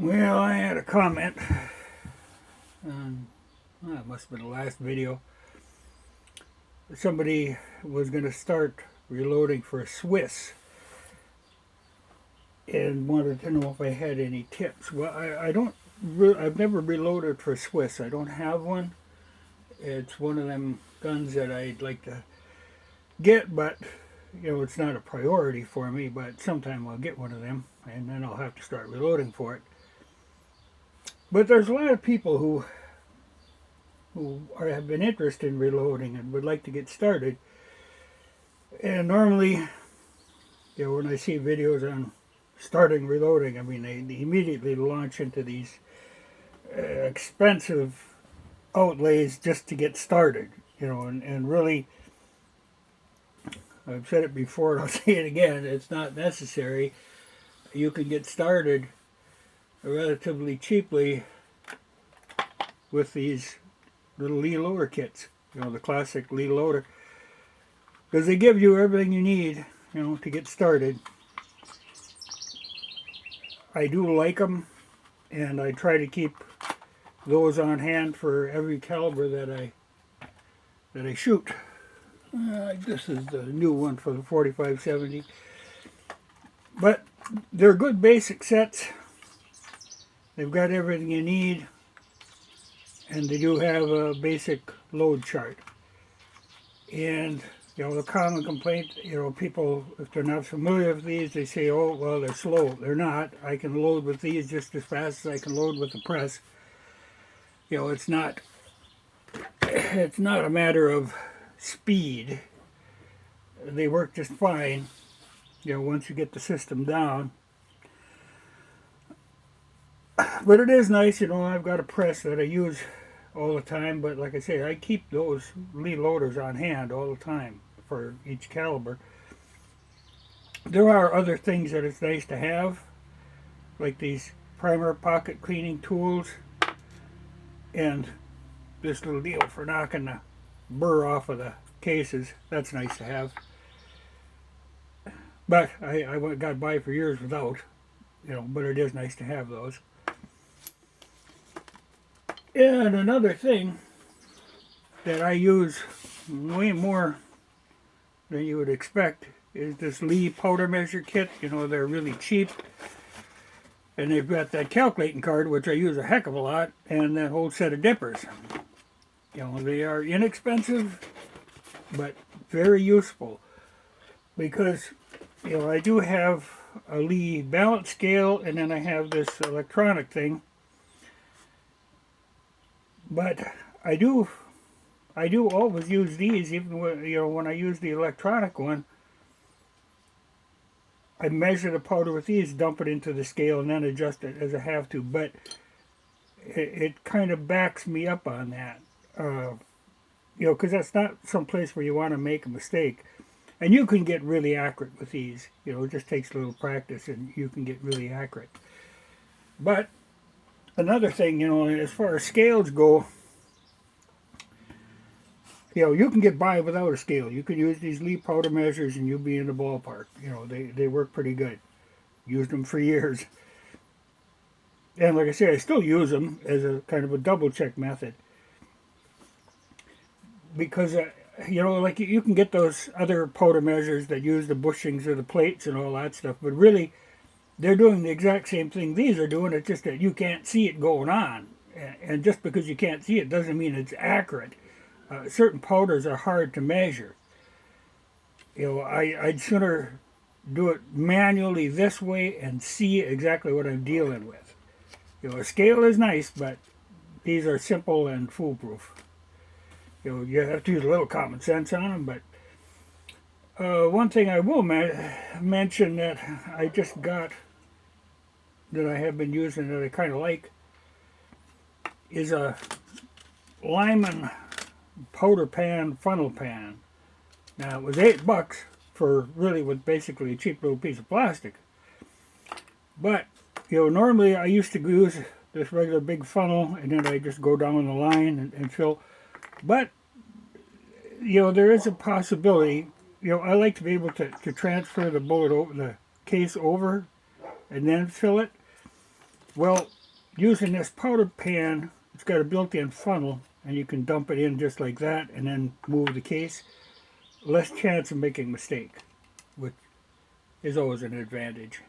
Well, I had a comment on, well, it must have been the last video. Somebody was going to start reloading for a Swiss and wanted to know if I had any tips. Well, I don't, I've never reloaded for a Swiss. I don't have one. It's one of them guns that I'd like to get, but it's not a priority for me. But sometime I'll get one of them, and then I'll have to start reloading for it. But there's a lot of people who have been interested in reloading and would like to get started. And normally, when I see videos on starting reloading, I mean, they immediately launch into these expensive outlays just to get started. And really, I've said it before and I'll say it again, it's not necessary. You can get started relatively cheaply with these little Lee loader kits, the classic Lee loader, because they give you everything you need, to get started. I do like them, and I try to keep those on hand for every caliber that I shoot. This is the new one for the 4570, but they're good basic sets. They've got everything you need, and they do have a basic load chart. And the common complaint, people, if they're not familiar with these, they say, oh, well, they're slow. They're not. I can load with these just as fast as I can load with the press. It's not a matter of speed. They work just fine, once you get the system down. But it is nice, I've got a press that I use all the time, but like I say, I keep those Lee loaders on hand all the time for each caliber. There are other things that it's nice to have, like these primer pocket cleaning tools and this little deal for knocking the burr off of the cases. That's nice to have. But I got by for years without, but it is nice to have those. And another thing that I use way more than you would expect is this Lee powder measure kit. They're really cheap. And they've got that calculating card, which I use a heck of a lot, and that whole set of dippers. They are inexpensive, but very useful. Because, I do have a Lee balance scale, and then I have this electronic thing. But I do always use these, even when I use the electronic one. I measure the powder with these, dump it into the scale, and then adjust it as I have to. But it kind of backs me up on that, because that's not some place where you want to make a mistake. And you can get really accurate with these. It just takes a little practice, and you can get really accurate. But another thing, as far as scales go, you can get by without a scale. You can use these Lee powder measures and you'll be in the ballpark. They work pretty good. Used them for years. And like I say, I still use them as a kind of a double check method. Because, like you can get those other powder measures that use the bushings or the plates and all that stuff. But really, they're doing the exact same thing these are doing. It's just that you can't see it going on. And just because you can't see it doesn't mean it's accurate. Certain powders are hard to measure. I'd sooner do it manually this way and see exactly what I'm dealing with. A scale is nice, but these are simple and foolproof. You have to use a little common sense on them. But one thing I will mention that I just got, that I have been using that I kind of like, is a Lyman powder pan funnel pan. Now it was $8 for really with basically a cheap little piece of plastic. But normally I used to use this regular big funnel and then I just go down the line and fill. But there is a possibility. I like to be able to transfer the bullet over the case over and then fill it. Well, using this powder pan, it's got a built-in funnel, and you can dump it in just like that and then move the case. Less chance of making a mistake, which is always an advantage.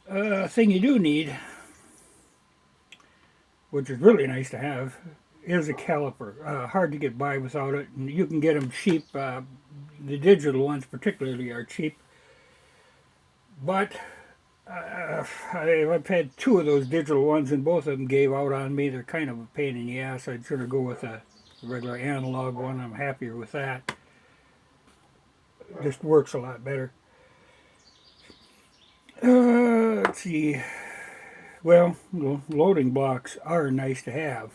Thing you do need, which is really nice to have, is a caliper. Hard to get by without it, and you can get them cheap. The digital ones particularly are cheap. But I've had two of those digital ones, and both of them gave out on me. They're kind of a pain in the ass. I'd sort of go with a regular analog one. I'm happier with that. It just works a lot better. Let's see. Well, loading blocks are nice to have.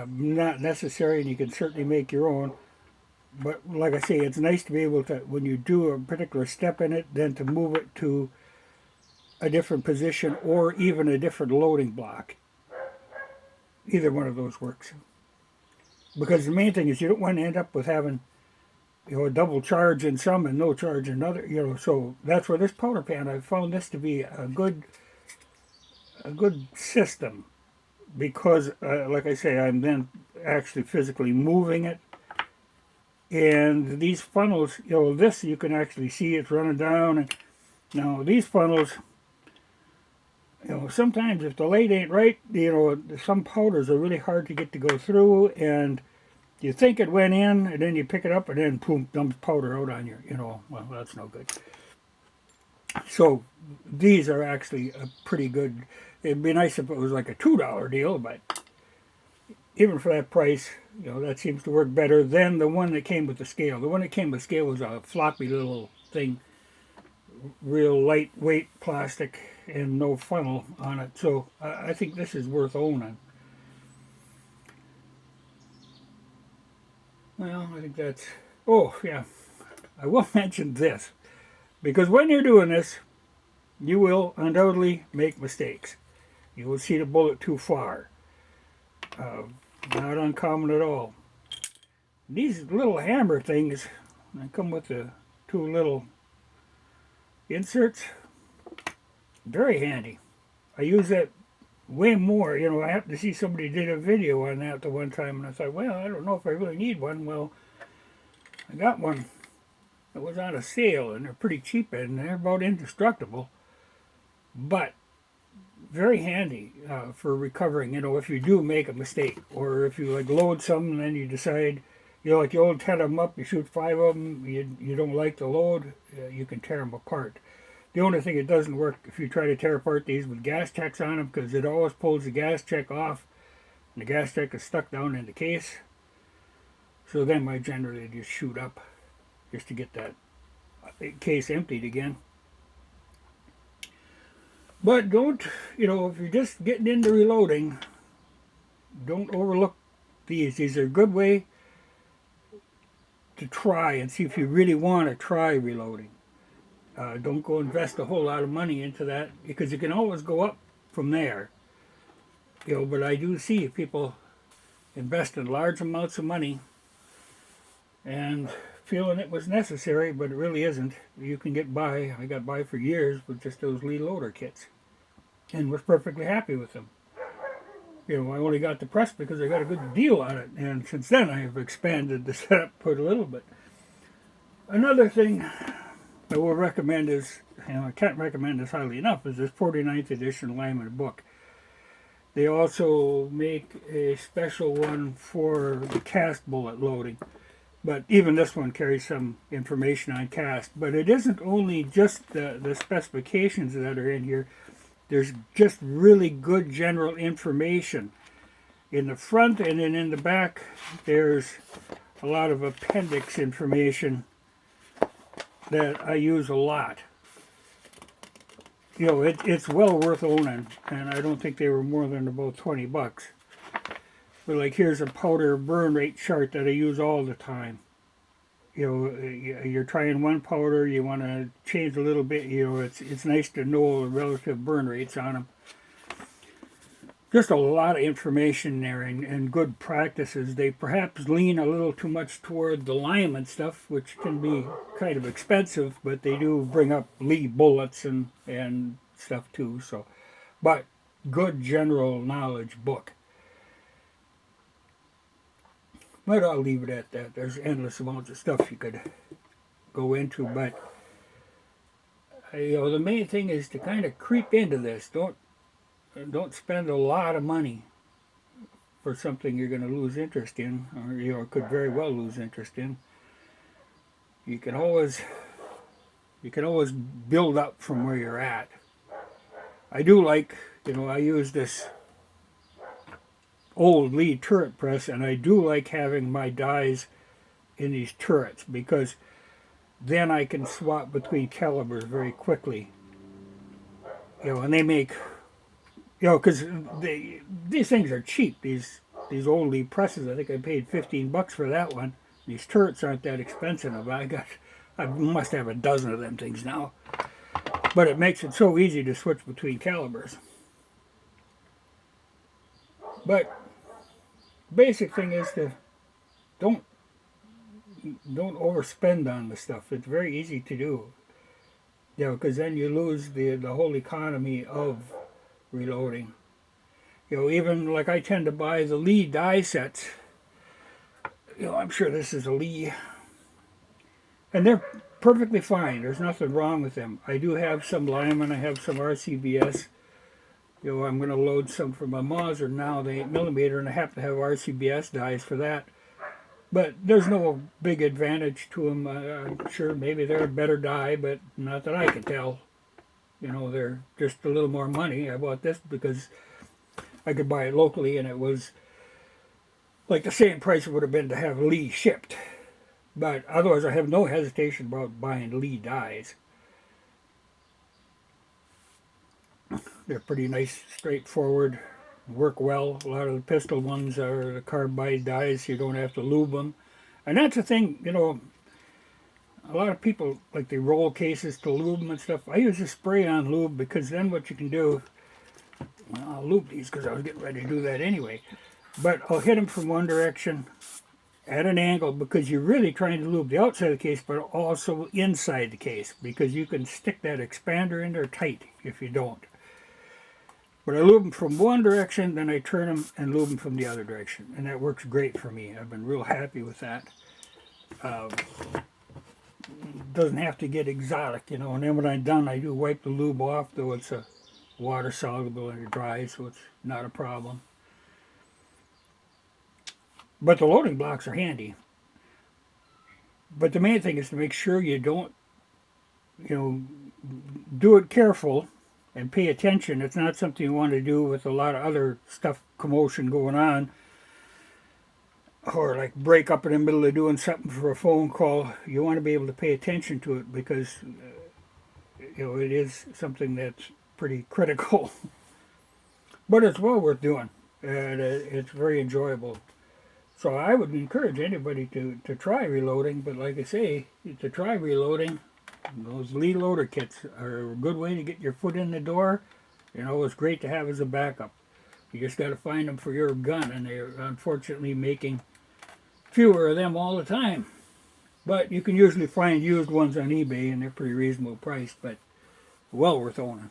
Not necessary, and you can certainly make your own. But like I say, it's nice to be able to, when you do a particular step in it, then to move it to a different position or even a different loading block. Either one of those works. Because the main thing is you don't want to end up with having, a double charge in some and no charge in other. So that's where this powder pan, I found this to be a good system, because like I say, I'm then actually physically moving it. And these funnels, this you can actually see it's running down. And now these funnels, sometimes if the light ain't right, some powders are really hard to get to go through, and you think it went in, and then you pick it up, and then boom, dumps powder out on you. Well, that's no good. So these are actually a pretty good. It'd be nice if it was like a $2 deal, but even for that price, that seems to work better than the one that came with the scale. The one that came with the scale was a floppy little thing, real lightweight plastic and no funnel on it. So I think this is worth owning. Well, I think that's... Oh, yeah. I will mention this, because when you're doing this, you will undoubtedly make mistakes. You will see the bullet too far. Not uncommon at all. These little hammer things, they come with the two little inserts. Very handy. I use that way more. I happened to see somebody did a video on that the one time, and I thought, well, I don't know if I really need one. Well, I got one that was on a sale, and they're pretty cheap, and they're about indestructible. But very handy for recovering, if you do make a mistake, or if you load something and then you decide, like you old 10 of them up, you shoot 5 of them, you don't like the load, you can tear them apart. The only thing it doesn't work if you try to tear apart these with gas checks on them, because it always pulls the gas check off, and the gas check is stuck down in the case. So then I generally just shoot up just to get that case emptied again. But don't, if you're just getting into reloading, don't overlook these. These are a good way to try and see if you really want to try reloading. Don't go invest a whole lot of money into that, because you can always go up from there. But I do see people investing large amounts of money and feeling it was necessary, but it really isn't. You can get by. I got by for years with just those Lee loader kits and was perfectly happy with them. I only got the press because I got a good deal on it, and since then I have expanded the setup quite a little bit. Another thing I will recommend is, I can't recommend this highly enough, is this 49th edition Lyman book. They also make a special one for the cast bullet loading. But even this one carries some information on cast. But it isn't only just the specifications that are in here. There's just really good general information. In the front and then in the back, there's a lot of appendix information that I use a lot. It's well worth owning, and I don't think they were more than about $20. But here's a powder burn rate chart that I use all the time. You're trying one powder, you want to change a little bit. It's nice to know the relative burn rates on them. Just a lot of information there, and good practices. They perhaps lean a little too much toward the Lyman stuff, which can be kind of expensive, but they do bring up Lee bullets and stuff too. So but good general knowledge book. But I'll leave it at that. There's endless amounts of stuff you could go into, but the main thing is to kind of creep into this. Don't spend a lot of money for something you're going to lose interest in, or could very well lose interest in. You can always build up from where you're at. I do like, I use this old Lee turret press, and I do like having my dies in these turrets because then I can swap between calibers very quickly. And they make, because these things are cheap. These old Lee presses, I think I paid $15 for that one. These turrets aren't that expensive. I must have a dozen of them things now. But it makes it so easy to switch between calibers. But basic thing is to don't overspend on the stuff. It's very easy to do. Because then you lose the whole economy of reloading. Even like I tend to buy the Lee die sets. I'm sure this is a Lee. And they're perfectly fine. There's nothing wrong with them. I do have some Lyman. I have some RCBS. I'm going to load some for my Mauser now, the 8mm, and I happen to have RCBS dies for that. But there's no big advantage to them. I'm sure maybe they're a better die, but not that I can tell. They're just a little more money. I bought this because I could buy it locally, and it was like the same price it would have been to have Lee shipped. But otherwise, I have no hesitation about buying Lee dies. They're pretty nice, straightforward, work well. A lot of the pistol ones are the carbide dies. You don't have to lube them. And that's the thing, a lot of people, like they roll cases to lube them and stuff. I use a spray-on lube because then what you can do, I'll lube these because I was getting ready to do that anyway. But I'll hit them from one direction at an angle because you're really trying to lube the outside of the case, but also inside the case because you can stick that expander in there tight if you don't. But I lube them from one direction, then I turn them and lube them from the other direction. And that works great for me. I've been real happy with that. Doesn't have to get exotic, And then when I'm done, I do wipe the lube off, though it's a water soluble and it dries, so it's not a problem. But the loading blocks are handy. But the main thing is to make sure you don't, do it careful and pay attention. It's not something you want to do with a lot of other stuff, commotion going on, or like break up in the middle of doing something for a phone call. You want to be able to pay attention to it because it is something that's pretty critical. But it's well worth doing, and it's very enjoyable. So I would encourage anybody to try reloading, but like I say, to try reloading, those Lee loader kits are a good way to get your foot in the door. It's great to have as a backup. You just got to find them for your gun, and they're unfortunately making fewer of them all the time. But you can usually find used ones on eBay, and they're pretty reasonable priced, but well worth owning.